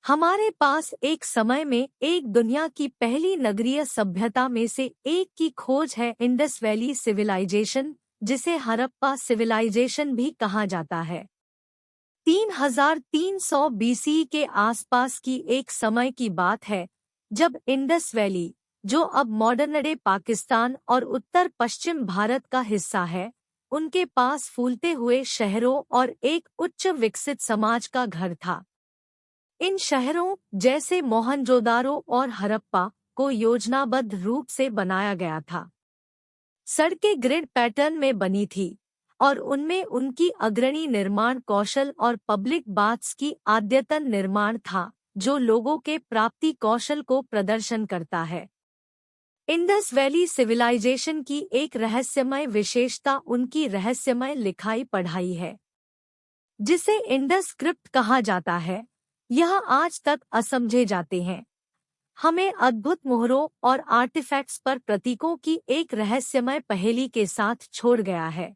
हमारे पास एक समय में एक दुनिया की पहली नगरीय सभ्यता में से एक की खोज है, इंडस वैली सिविलाइजेशन, जिसे हड़प्पा सिविलाइजेशन भी कहा जाता है। 3300 बीसी के आसपास की एक समय की बात है जब इंडस वैली, जो अब मॉडर्न डे पाकिस्तान और उत्तर पश्चिम भारत का हिस्सा है, उनके पास फूलते हुए शहरों और एक उच्च विकसित समाज का घर था। इन शहरों जैसे मोहनजोदारो और हड़प्पा को योजनाबद्ध रूप से बनाया गया था। सड़कें ग्रिड पैटर्न में बनी थी और उनमें उनकी अग्रणी निर्माण कौशल और पब्लिक बाथ्स की अद्यतन निर्माण था, जो लोगों के प्राप्ति कौशल को प्रदर्शन करता है। इंडस वैली सिविलाइजेशन की एक रहस्यमय विशेषता उनकी रहस्यमय लिखाई पढ़ाई है, जिसे इंडस स्क्रिप्ट कहा जाता है। यह आज तक असमझे जाते हैं, हमें अद्भुत मोहरों और आर्टिफैक्ट्स पर प्रतीकों की एक रहस्यमय पहेली के साथ छोड़ गया है।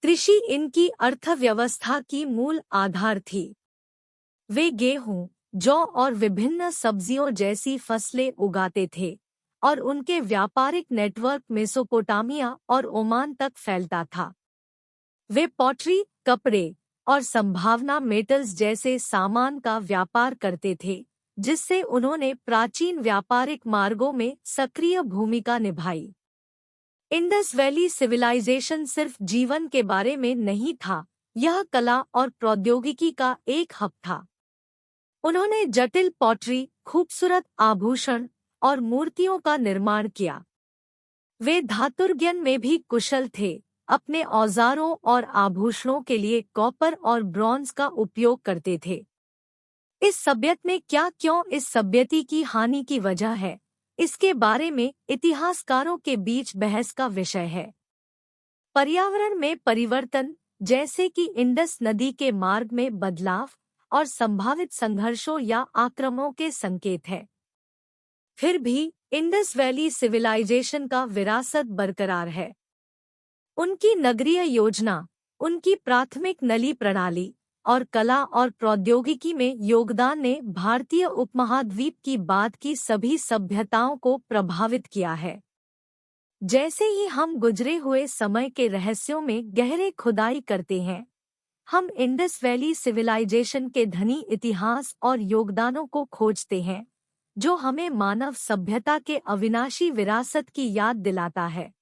कृषि इनकी अर्थव्यवस्था की मूल आधार थी। वे गेहूं, जौ और विभिन्न सब्जियों जैसी फसलें उगाते थे और उनके व्यापारिक नेटवर्क मेसोपोटामिया और ओमान तक फैलता था। वे पॉटरी, कपड़े और संभावना मेटल्स जैसे सामान का व्यापार करते थे, जिससे उन्होंने प्राचीन व्यापारिक मार्गों में सक्रिय भूमिका निभाई। इंडस वैली सिविलाइजेशन सिर्फ जीवन के बारे में नहीं था, यह कला और प्रौद्योगिकी का एक हब था। उन्होंने जटिल पॉटरी, खूबसूरत आभूषण और मूर्तियों का निर्माण किया। वे धातुर्ज्ञान में भी कुशल थे, अपने औजारों और आभूषणों के लिए कॉपर और ब्रॉन्ज का उपयोग करते थे। इस सभ्यता में क्या क्यों इस सभ्यता की हानि की वजह है, इसके बारे में इतिहासकारों के बीच बहस का विषय है। पर्यावरण में परिवर्तन, जैसे कि इंडस नदी के मार्ग में बदलाव और संभावित संघर्षों या आक्रमणों के संकेत है। फिर भी इंडस वैली सिविलाइजेशन का विरासत बरकरार है। उनकी नगरीय योजना, उनकी प्राथमिक नली प्रणाली और कला और प्रौद्योगिकी में योगदान ने भारतीय उपमहाद्वीप की बाद की सभी सभ्यताओं को प्रभावित किया है। जैसे ही हम गुजरे हुए समय के रहस्यों में गहरे खुदाई करते हैं, हम इंडस वैली सिविलाइजेशन के धनी इतिहास और योगदानों को खोजते हैं, जो हमें मानव सभ्यता के अविनाशी विरासत की याद दिलाता है।